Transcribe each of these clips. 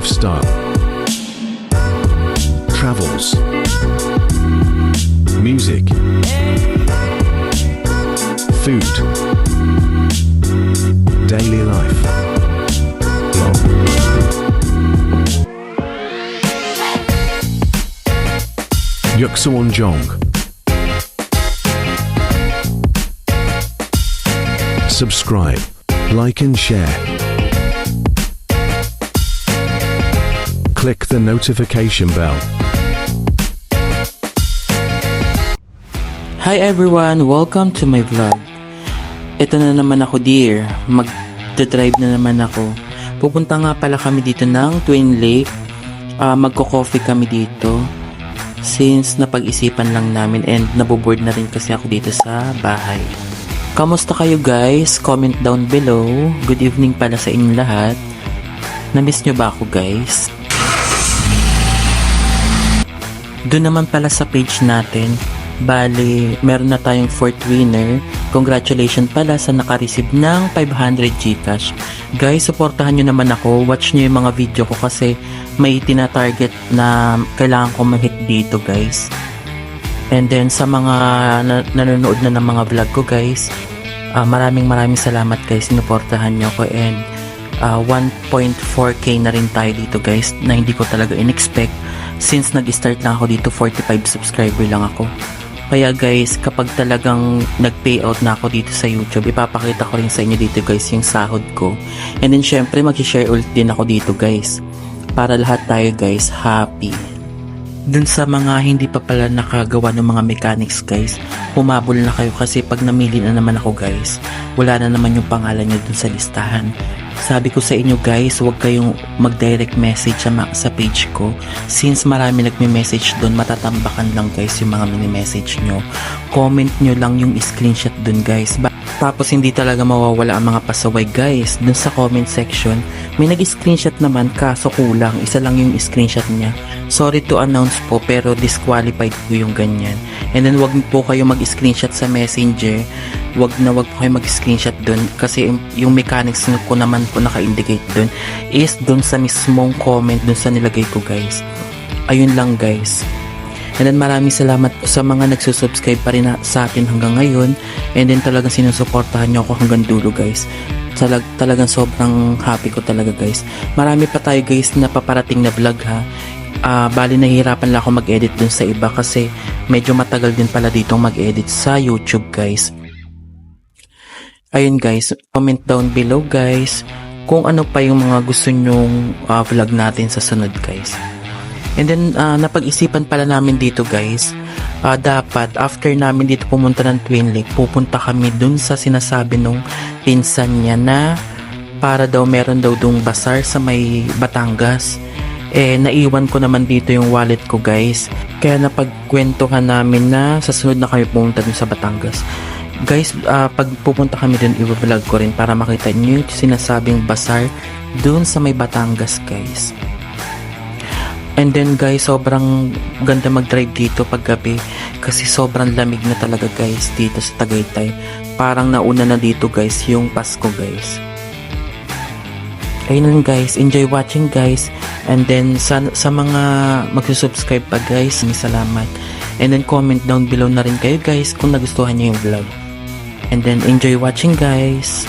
lifestyle, travels, music, food, daily life, blog. Yuksawan Jong. Subscribe, like and share. Click the notification bell. Hi everyone! Welcome to my vlog. Ito na naman ako dear. Mag-drive na naman ako. Pupunta nga pala kami dito ng Twin Lake. Magko-coffee kami dito. Since napag-isipan lang namin and naboboard na rin kasi ako dito sa bahay. Kamusta kayo guys? Comment down below. Good evening pala sa inyong lahat. Na-miss nyo ba ako guys? Doon naman pala sa page natin, bali, meron na tayong 4th winner. Congratulations pala sa naka-receive ng 500 Gcash. Guys, supportahan nyo naman ako. Watch nyo yung mga video ko kasi may tina-target na kailangan ko ma-hit dito guys. And then sa mga nanonood na ng mga vlog ko guys, maraming salamat guys. Sinuportahan nyo ko and 1.4k na rin tayo dito guys na hindi ko talaga in-expect. Since nag-start lang ako dito, 45 subscriber lang ako. Kaya guys, kapag talagang nag-payout na ako dito sa YouTube, ipapakita ko rin sa inyo dito guys yung sahod ko. And then syempre mag-share ulit din ako dito guys. Para lahat tayo guys happy. Dun sa mga hindi pa pala nakagawa ng mga mechanics guys, humabol na kayo kasi pag namili na naman ako guys, wala na naman yung pangalan nyo dun sa listahan. Sabi ko sa inyo guys, huwag kayong mag-direct message sa page ko. Since marami nagme-message doon, matatambakan lang guys yung mga mini-message nyo. Comment nyo lang yung screenshot doon guys. Tapos hindi talaga mawawala ang mga pasaway guys. Doon sa comment section, may nag-screenshot naman kaso kulang. Isa lang yung screenshot niya. Sorry to announce po pero disqualified po yung ganyan. And then wag po kayo mag-screenshot sa messenger. Wag po kayo mag-screenshot dun kasi yung mechanics ko naman po naka-indicate dun is dun sa mismong comment dun sa nilagay ko guys. Ayun lang guys. And then maraming salamat po sa mga nagsusubscribe pa rin sa atin hanggang ngayon. And then talagang sinusuportahan nyo ako hanggang dulo guys. Talagang sobrang happy ko talaga guys. Marami pa tayo guys na paparating na vlog ha. Bali nahihirapan lang ako mag-edit dun sa iba kasi medyo matagal din pala ditong mag-edit sa YouTube guys. Ayun guys, comment down below guys kung ano pa yung mga gusto nyong vlog natin sa sunod guys. And then napag-isipan pala namin dito guys, dapat after namin dito pumunta ng Twin Lake, pupunta kami dun sa sinasabi nung pinsan niya na para daw meron daw dung bazaar sa may Batangas. Naiwan ko naman dito yung wallet ko guys, kaya napagkwentuhan namin na sa sunod na kami pumunta dun sa Batangas. Guys, pag pupunta kami dun, i-vlog ko rin para makita nyo yung sinasabing bazaar dun sa may Batangas guys. And then guys, sobrang ganda mag-drive dito pag gabi kasi sobrang lamig na talaga guys dito sa Tagaytay. Parang nauna na dito guys yung Pasko guys. Ayun lang guys, enjoy watching guys. And then sa mga magsusubscribe pa guys, salamat. And then comment down below na rin kayo guys kung nagustuhan nyo yung vlog. And then enjoy watching guys.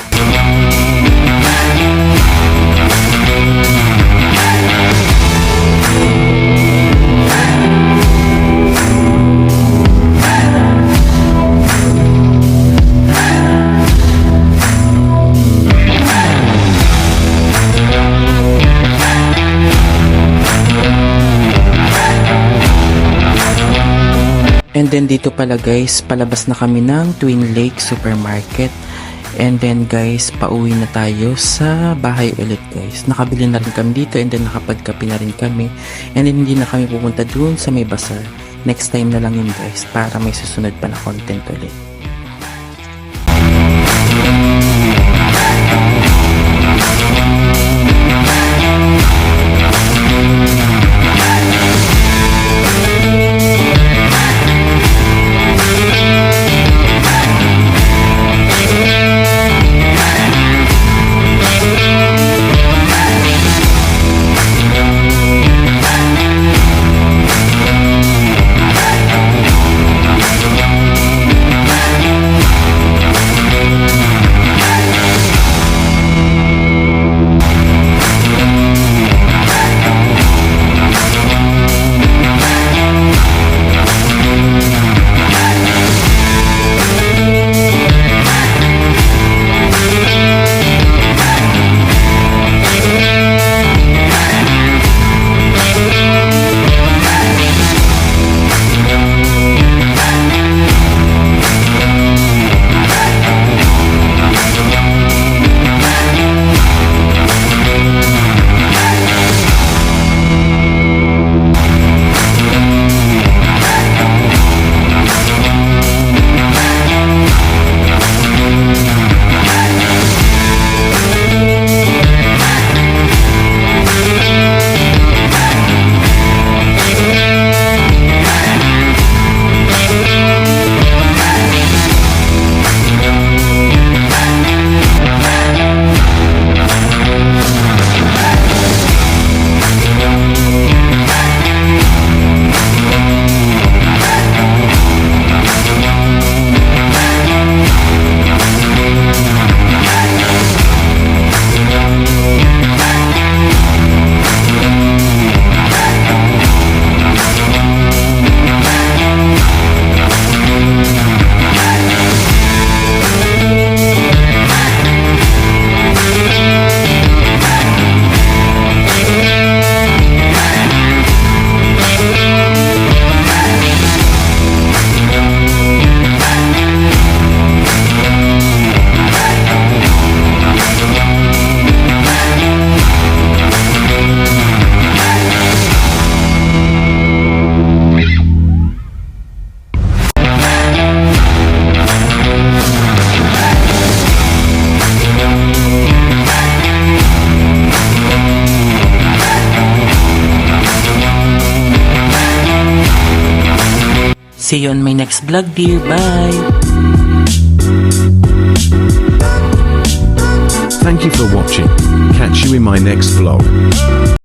And then dito pala guys, palabas na kami ng Twin Lake Supermarket. And then guys, pauwi na tayo sa bahay ulit guys. Nakabili na rin kami dito and then nakapagkape na rin kami. And then hindi na kami pupunta dun sa may bazaar. Next time na lang yun guys para may susunod pa na content ulit. See you on my next vlog, dear. Bye! Thank you for watching. Catch you in my next vlog.